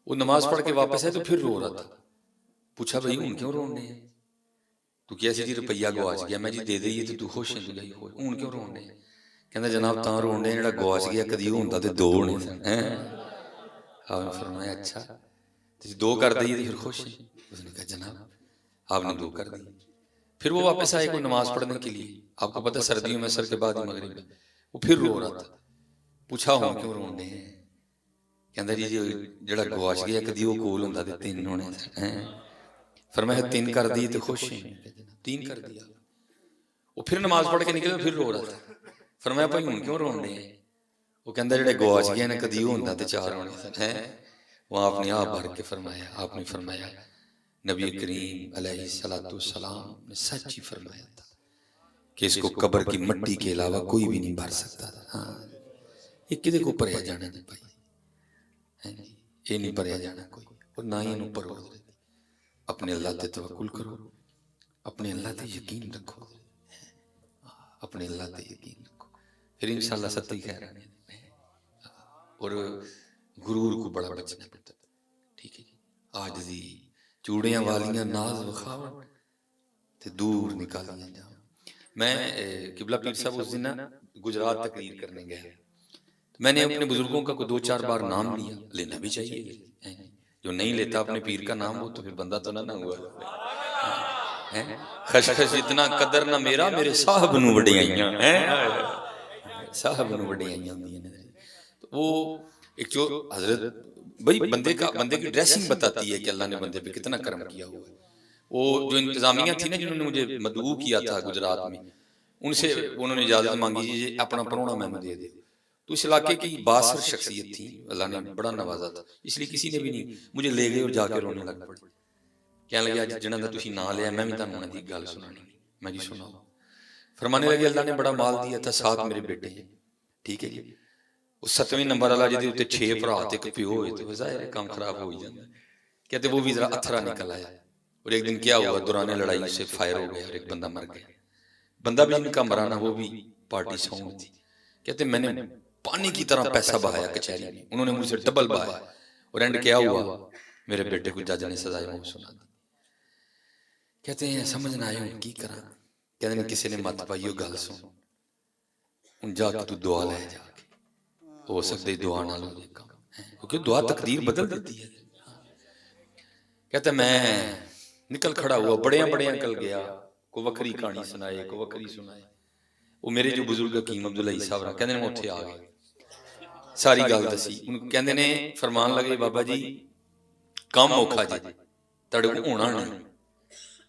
وہ نماز پڑھ کے واپس ہے تو پھر رو رہا تھا. پوچھا بھائی ہوں کیوں رونے ہیں؟ تو کیا سی جی روپیہ گواچ گیا. میں جی دے دئیے تو خوش ہیں. ہوں کیوں رونے ہیں؟ کہنا جناب تاں رونے ہیں جڑا گواچ گیا کدی ہوندا تے دو ہونے سن. آپ نے فرمایا اچھا تو 2 کر دئیے تو پھر خوش ہیں. اس نے کہا جناب آپ نے 2 کر دی. پھر وہ واپس آئے کوئی نماز پڑھنے کے لیے. آپ کو پتہ سردیوں میں سر کے بعد ہی مغرب میں وہ پھر رو رہا تھا. پوچھا ہوں کیوں رونے ہیں؟ کہندا جی جڑا گواچ گیا کدی وہ کول ہوندا تے 3 ہونے سن. فرمایا 3 کر دی تو خوش ہیں. 3 کر دیا. وہ پھر نماز پڑھ کے نکلے پھر رو رہا تھا. فرمایا بھائی ہوں کیوں رونے ہیں؟ وہ کہندا جڑے گواچ گیا نا کدی ہوندا تے 4 ہونے سن. وہ آپ نے آپ بھر کے فرمایا. آپ نے فرمایا نبی کریم علیہ الصلوۃ والسلام نے سچ ہی فرمایا تھا کہ اس کو قبر کی مٹی کے علاوہ کوئی بھی نہیں بھر سکتا تھا. ہاں یہ کدے کو پریا جانا نہیں بھائی, یہ نہیں پریا جانا کوئی, اور نہ ہی انہوں پرو. اپنے اللہ تے توکل کرو, اپنے اللہ تے یقین رکھو, اپنے اللہ تے یقین رکھو, پھر انشاءاللہ ستی خیر آنے. اور غرور کو بڑا بچنا پڑتا. ٹھیک ہے جی. عاجزی چوڑیاں والیاں ناز وخاون تے دور نکالیاں جاؤ. میں قبلہ پیر صاحب اس دن گجرات تقریر کرنے گیا. میں نے اپنے بزرگوں کا کوئی 2-4 بار نام لیا. لینا بھی چاہیے. جو نہیں لیتا اپنے پیر کا نام ہو تو پھر بندہ تو نہ ہوا. خشخش اتنا قدر نہ میرا میرے صاحب نو وڈیائیاں صاحب نو وڈیائیاں ہوندیاں نے. وہ ایک جو حضرت بھائی بندے کی ڈریسنگ بتاتی ہے کہ اللہ نے بندے پہ کتنا کرم کیا ہوا ہے. وہ جو انتظامیہ تھی نا جنہوں نے مجھے مدعو کیا تھا گجرات میں, ان سے انہوں نے اجازت مانگی جی اپنا پرونا میں دے دے. تو اس علاقے کی بااثر شخصیت تھی, اللہ نے بڑا نوازا تھا, اس لیے کسی نے بھی نہیں مجھے لے گئے اور جا کے رونے لگ پڑے. کہنے لگے اج جنہاں دا تسی نام لیا میں بھی تانوں انہاں دی گل سنانی. میں جی سناؤ. فرمانے لگے اللہ نے بڑا مال دیا تھا, 7 میرے بیٹے ہیں. ٹھیک ہے جی. اس 7ویں نمبر والا جدے اوتے 6 بھرا تے ایک پیو ہوئے تو ظاہر ہے کام خراب ہو ہی جاندا. کہتے وہ بھی ذرا اتھرا نکل آیا. اور ایک دن کیا ہوا, دوران لڑائی سے فائر ہو گیا اور ایک بندہ مر گیا. بندہ بھی ان کا مرانا, وہ بھی پارٹی ساؤنڈ تھی. کہتے میں نے پانی کی طرح پیسہ بہایا کچہری میں, انہوں نے مجھ سے ڈبل بہایا. اور اینڈ کیا ہوا, میرے بیٹے کو جج نے سزائے موت سنا دی. کہتے ہیں سمجھ نہ آئے کی کرا. کہتے ہیں کسی نے مت پائیو گل سن, ان جا کے تو دعا لے جا کے, ہو سکتے دعا نہ لو کام, کیونکہ دعا تقدیر بدل دیتی ہے. کہتے میں نکل کھڑا ہوا, بڑیاں کل گیا, کو وکری کہانی سنائے, کو وکری سنائے. وہ میرے جو بزرگ حکیم عبداللہ صاحب رہا کہتے ہیں میں اتھے آ گئے, ساری گل دسی. ان کہتے نے فرمان لگے بابا جی کام اوکھا جی تڑے کو ہونا نہیں,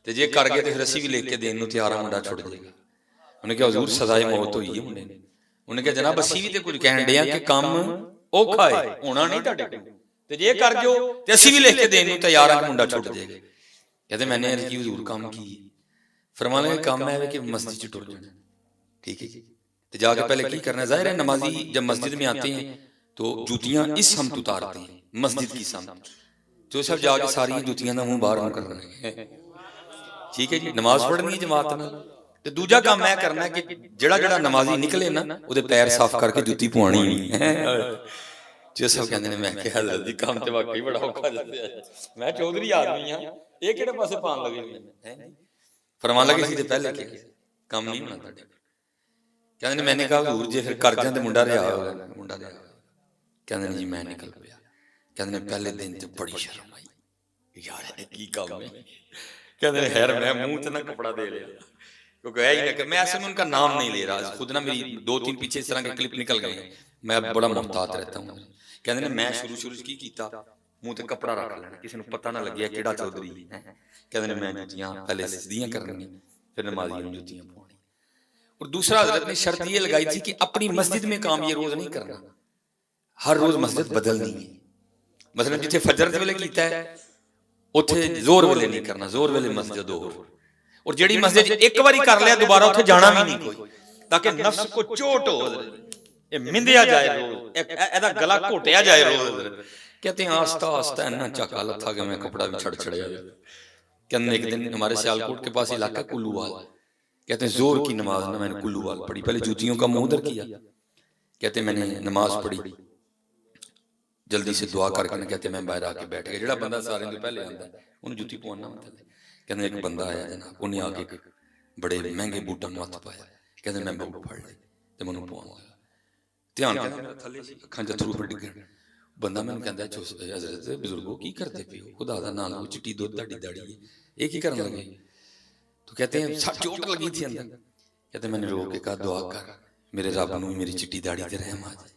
تے جے کر گئے تے پھر اسی بھی لے کے دین نو تیار منڈا چھڑ جائے گا. انہوں نے کہا حضور سزائے موت ہوئی ہے منڈے نے. انہوں نے کہا جناب اسی بھی تے کچھ کہن ڈے کہ کام اوکھا ہے, ہونا نہیں تڑے کو, تے جے کر گئے تے اسی بھی لے کے دین نو تیار منڈا چھڑ جائے گا. کہتے میں نے عرض کی حضور کام کی. فرمان لگے کام ہے کہ مسجد چ ٹر جانا. ٹھیک ہے جی. تو جا کے پہلے کی کرنا ہے, ظاہر ہے نمازی جب مسجد میں آتے ہیں تو جوتیاں اس سمت اتارتے ہیں, مسجد کی سمت. جو سب جا کے ساری جوتیاں دا منہ باہر کر رہے ہیں. ٹھیک ہے جی. نماز پڑھنی ہے جماعت نال. تے دوجا کام یہ کرنا ہے کہ جڑا نمازی نکلے نا وہ پیر صاف کر کے جوتی پوانی نہیں. جو سب کہندے نے میں کہ حضرت جی کام تے واقعی بڑا اوکھا جاتا ہے, میں چودھری آدمی ہاں, یہ کہڑے پاسے پان لگے میں. فرمان لگے سی تے پہلے کہ کام نہیں ہونا تھا. کہندے نے میں نے کہا حضور جے پھر کر جاں تے منڈا رہا ہوگا, منڈا رہا ہوگا. کہندے نے جی میں نکل پیا. کہندے نے پہلے دن تے بڑی شرم آئی, یار یہ کی کام ہے. کہندے نے خیر میں منہ تے نہ کپڑا دے لیا, کیونکہ ہے ہی نہ کہ میں ایسے میں ان کا نام نہیں لے رہا. خود نہ میری 2-3 پیچھے اس طرح کے کلپ نکل گئے ہیں, میں بڑا محتاط رہتا ہوں. کہندے نے میں شروع کی کیتا, منہ تے کپڑا رکھ لینا, کسی نے پتہ نہ لگیا کیڑا چودھری ہے. کہندے نے میں جوتیاں پہلے سیدھیاں کرنی, پھر نمازیوں نے جوتیاں پوانی. اور دوسرا حضرت نے شرط یہ لگائی تھی کہ اپنی مسجد میں کام یہ روز نہیں کرنا, ہر روز مسجد بدلنی ہے. مثلا جتھے فجر دے ویلے کیتا ہے اوتھے زور ویلے نہیں کرنا, زور ویلے مسجد اور. اور جیڑی مسجد ایک باری کر لیا دوبارہ اوتھے جانا بھی نہیں کوئی, تاکہ نفس کو چوٹ ہو, یہ مندیا جائے روز, ایدا گلا گھوٹیا جائے روز. کہتے ہیں آستہ آستہ اینا چاکا لتھا کہ میں کپڑا بھی چھڑ چھڑیا. کہتے ہیں ایک دن ہمارے سیالکوٹ کے پاس علاقہ کلووال، کہتے ہیں زور کی نماز نہ میں نے کلووال پڑھی، پہلے جوتیوں کا منہ ادھر کیا، کہتے ہیں میں نے نماز پڑھی جلدی سے دعا کر کے، کہتے ہیں میں باہر آ کے بیٹھ گیا، جڑا بندہ سارے تو پہلے آتا ہے انہیں جوتی پوانا ہوتا ہے، کہتے ہیں ایک بندہ آیا جناب، انہیں آ کے بڑے مہنگے بوٹاں مت پایا، کہتے ہیں میں بوٹ پھڑ لے تے منوں پواؤں گا، دھیان کہتے میرا تھلے سی اکھاں جتھرو پہ ڈگن، بندہ میں کہندا ہے حضرت بزرگو کی کرتے پیو، خدا دا نام لو، چٹی دودھ تہاڈی داڑھی ہے یہ کی کرن لگے؟ تو کہتے ہیں چوٹ لگی تھی اندر، کہتے ہیں میں نے رو کے کہا دعا کر میرے رب نو میری چٹی داڑھی تے رحم آ جائے،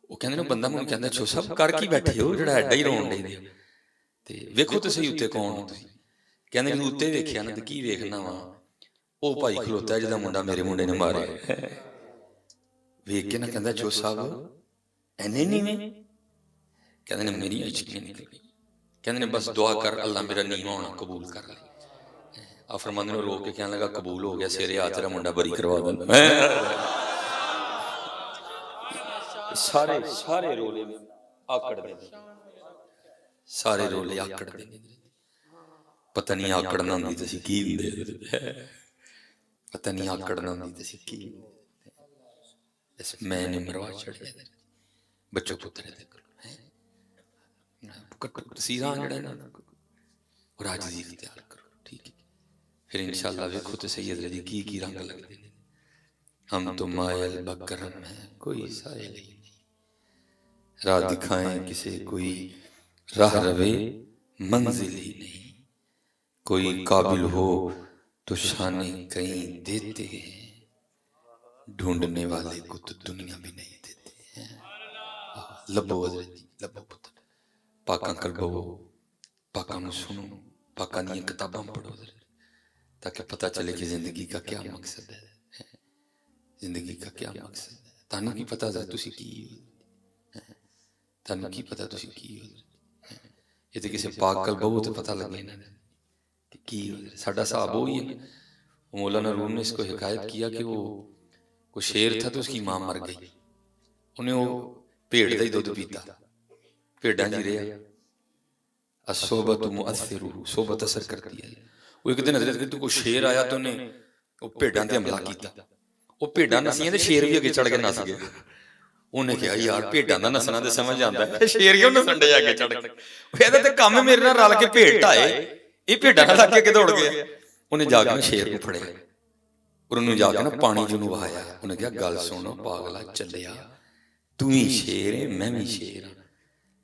وہ کہندے نے بندہ مینوں کہندا چھو سب کر کی بیٹھے ہو جڑا ایڈا ہی رون ڈے دے تے ویکھو تے صحیح اتنے کون ہو تسی، کہندے نے اتنے ویکھیا نا تے کی ویکھنا وا، او بھائی کھلوتا ہے جدا منڈا میرے منڈے نے مارے، ویکھ کے نہ کہندا چھو صاحب اینے نیویں، کہندے نے میری عشقیاں نکل گئی، کہندے نے بس دعا کر اللہ میرا نیواں ہونا قبول کر لے، آپ فرماندے نے رو کے کہنے لگا قبول ہو گیا، سیرے آ تیرا منڈا بری کروا دینا، سارے سارے رولے آکڑ دے، سارے رولے آکڑ دے، پتہ نہیں آکڑنا ہوندی تے کی ہوندے، پتہ نہیں آکڑنا ہوندی تے کی ہوندے، اس میں نے مروا چھڑیا بچوں پترے دے کرو سیران جڑا نا اور عاجزی اختیار کرو، ٹھیک ہے، پھر انشاءاللہ ویکھو تے سید رضی کی رنگ لگدے نے، ہم تو مائل بکرم ہیں کوئی سائل نہیں، راہ دکھائیں کسے کوئی راہ روے منزل ہی نہیں، کوئی قابل ہو تو شانے کہیں دیتے ہیں، ڈھونڈنے والے کو تو دنیا بھی نہیں دیتے ہیں، لبو حضرت جی لبو پتر پاکاں قلبو پاکاں نو سنو، پاکاں دیاں کتاباں پڑھو حضرت، تاکہ پتہ چلے کہ زندگی کا کیا مقصد ہے، زندگی کا کیا مقصد ہے، تانوں کی پتہ حضرت تسی کی ہو، تانوں کی پتہ تسی کی ہو، یہ تو کسی پاک قلبو تو پتہ لگے نا کہ کی ہو، ساڈا صاحب ہوئی ہے، مولانا روم نے اس کو حکایت کیا کہ وہ کوئی شیر تھا تو اس کی ماں مر گئی، انہیں وہ پیڑ دا ہی دودھ پیتا، پیڑاں جی رہا، الصحبت مؤثر، صحبت اثر کرتی ہے، وہ ایک دن حضرت کہ کوئی شیر آیا تو انہیں وہ پیڑاں تے حملہ کیتا، وہ پیڑاں نسیاں تے شیر بھی اگے چڑھ کے نس گیا، انہیں کہا یار پیڑاں دا نسنا تے سمجھ آندا ہے، شیر کیوں نسن ڈے اگے چڑھ کے، وہ کہتا تے کم میرے نال رل کے پیڑ ٹائے، یہ پیڑاں نال اگے دوڑ گیا، انہیں جا کے شیر کو پھڑیا اور انہیں جا کے پانی جو نوایا، انہیں کہا گل سنو پاگلا چلیا، تو ہی شیر ہے میں بھی شیر ہوں،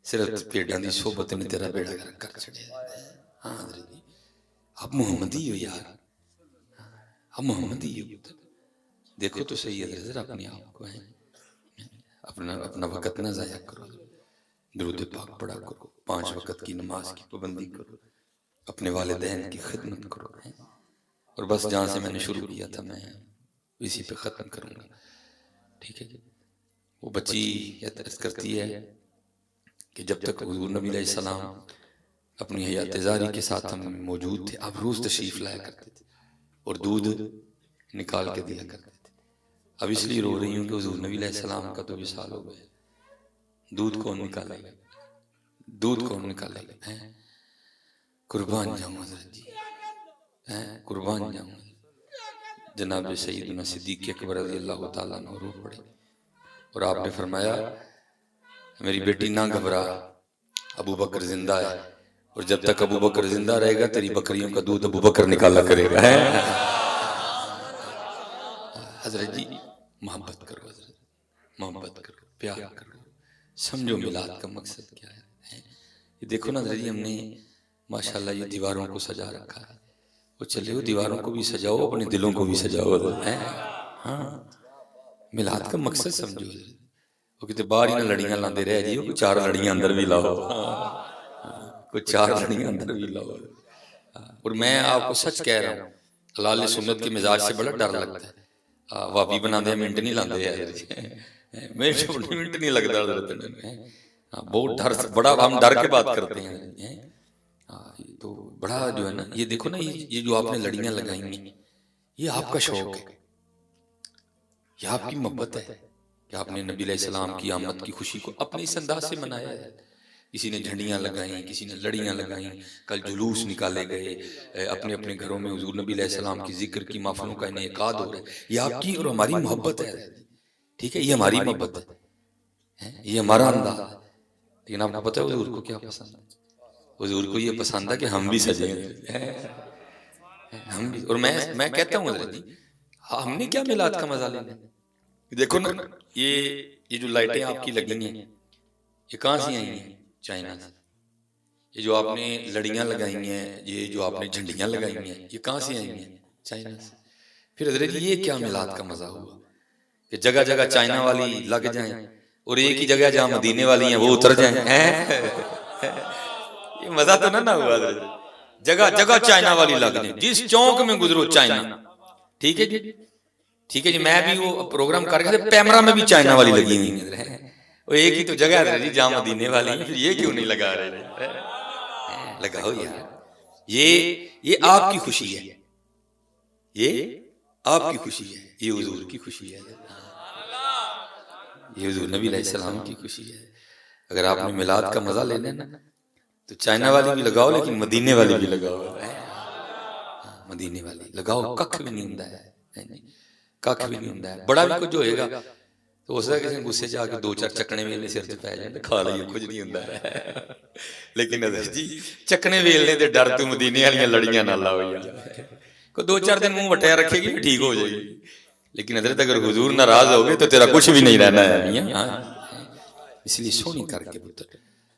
صرف پیڑاں دی صحبت نے تیرا بیڑا کر چھڑیا، ہاں حضرت جی آپ محمدی ہو یار، آپ محمدی ہو، دیکھو تو صحیح حضرت اپنے آپ کو ہیں، اپنا وقت نہ ضائع کرو، درود پاک پڑھا کرو، 5 وقت کی نماز کی پابندی کرو، اپنے والدین کی خدمت کرو، اور بس جہاں سے میں نے شروع کیا تھا میں اسی پہ ختم کروں گا، ٹھیک ہے جی۔ وہ بچی عرض کرتی ہے کہ جب تک حضور نبی علیہ السلام اپنی حیات زاری کے ساتھ ہم موجود تھے، آپ روز تشریف لایا کرتے تھے اور دودھ نکال کے دیا کرتے تھے، اب اس لیے رو رہی ہوں کہ حضور نبی علیہ السلام کا تو وصال ہو گیا، دودھ کون نکالے گا، دودھ کون نکالے گا، قربان جاؤں حضرت جی، قربان جاؤں، جناب سیدنا صدیق اکبر رضی اللہ تعالیٰ عنہ رو پڑے اور آپ نے فرمایا میری بیٹی نہ گھبرا، ابو بکر زندہ ہے اور جب تک ابو بکر زندہ رہے گا تیری بکریوں کا دودھ ابو بکر نکالا کرے گا، حضرت جی محبت کرو، حضرت محبت کرو، پیار کرو، سمجھو میلاد کا مقصد کیا ہے، یہ دیکھو نا حضرت جی ہم نے ماشاءاللہ یہ دیواروں کو سجا رکھا ہے، وہ چلے ہو دیواروں کو بھی سجاؤ اپنے دلوں کو بھی سجاؤ، ہاں میلاد کا مقصد سمجھو، وہ کہتے باہر ہی نہ لڑیاں لاندے رہ جی، کوئی 4 لڑیاں اندر بھی لاؤ، کوئی 4 لڑیاں اندر بھی لاؤ، اور میں آپ کو سچ کہہ رہا ہوں حلال سنت کے مزاج سے بڑا ڈر لگتا ہے، وابی بنا دیا منٹ نہیں لاندے ہیں، میں منٹ نہیں لگتا حضرت نے، بہت ڈر، بڑا ہم ڈر کے بات کرتے ہیں، تو بڑا جو ہے نا یہ دیکھو نا یہ جو آپ نے لڑیاں لگائی ہیں یہ آپ کا شوق ہے، یہ آپ کی محبت ہے، کہ آپ نے نبی علیہ السلام کی آمد کی خوشی کو اپنے اس انداز سے منایا ہے. کسی نے جھنڈیاں لگائیں، کسی نے لڑیاں لگائیں، کل جلوس نکالے گئے، اپنے اپنے گھروں میں حضور نبی علیہ السلام کی ذکر کی محفلوں کا انعقاد ہو رہا ہے. یہ آپ کی اور ہماری محبت ہے، ٹھیک ہے، یہ ہماری محبت ہے، یہ ہمارا انداز. لیکن آپ کو پتہ ہے حضور کو کیا پسند ہے؟ حضور کو یہ پسند ہے کہ ہم بھی سجیں، ہم بھی. اور میں کہتا ہوں حضرت جی ہم نے کیا میلاد کا مزہ لینا؟ دیکھو نا یہ جو لائٹیں آپ کی لگی ہیں یہ کہاں سے آئی ہیں؟ چائنا سے. یہ جو آپ نے لڑیاں لگائی ہیں، یہ جو آپ نے جھنڈیاں لگائی ہیں، یہ کہاں سے آئی ہیں؟ چائنا سے. پھر حضرت جی یہ کیا میلاد کا مزہ ہوا کہ جگہ جگہ چائنا والی لگ جائیں اور ایک ہی جگہ جہاں مدینے والی ہیں وہ اتر جائیں. یہ مزہ تو نہ ہوا حضرت. جگہ جگہ چائنا والی لگ جائیں، جس چونک میں گزرو چائنا. ٹھیک ہے جی، ٹھیک ہے جی. میں بھی وہ پروگرام کر کے پیمرا میں بھی چائنا والی لگی ہوئی ہیں. وہ ایک ہی تو جگہ ہے جی جہاں مدینے والی ہیں، پھر یہ کیوں نہیں لگا رہے؟ لگاؤ یار. یہ آپ کی خوشی ہے، یہ آپ کی خوشی ہے، یہ حضور کی خوشی ہے، یہ حضور نبی علیہ السلام کی خوشی ہے. اگر آپ نے میلاد کا مزہ لینا ہے نا تو چائنا والی بھی لگاؤ، لیکن مدینے والی بھی لگاؤ. مدینے والی لگاؤ، ککھ بھی نہیں ہوندا ہے، ککھ بھی نہیں ہوندا ہے. بڑا بھی کچھ ہوئے گا تو ہو سکتا ہے کسی غصے جا کے دو چار چکنے ویلنے سر تے پی جائیں، کھا لئیے، کچھ نہیں ہوندا ہے. لیکن حضرت جی چکنے ویلنے دے ڈر تو مدینے والیاں لڑیاں نہ لاؤ یار. کوئی دو چار دن منہ وٹیا رکھے گی ٹھیک ہو جائے گی. لیکن حضرت اگر حضور ناراض ہو گئے تو تیرا کچھ بھی نہیں رہنا ہے میاں. اس لیے سونی کر کے پتر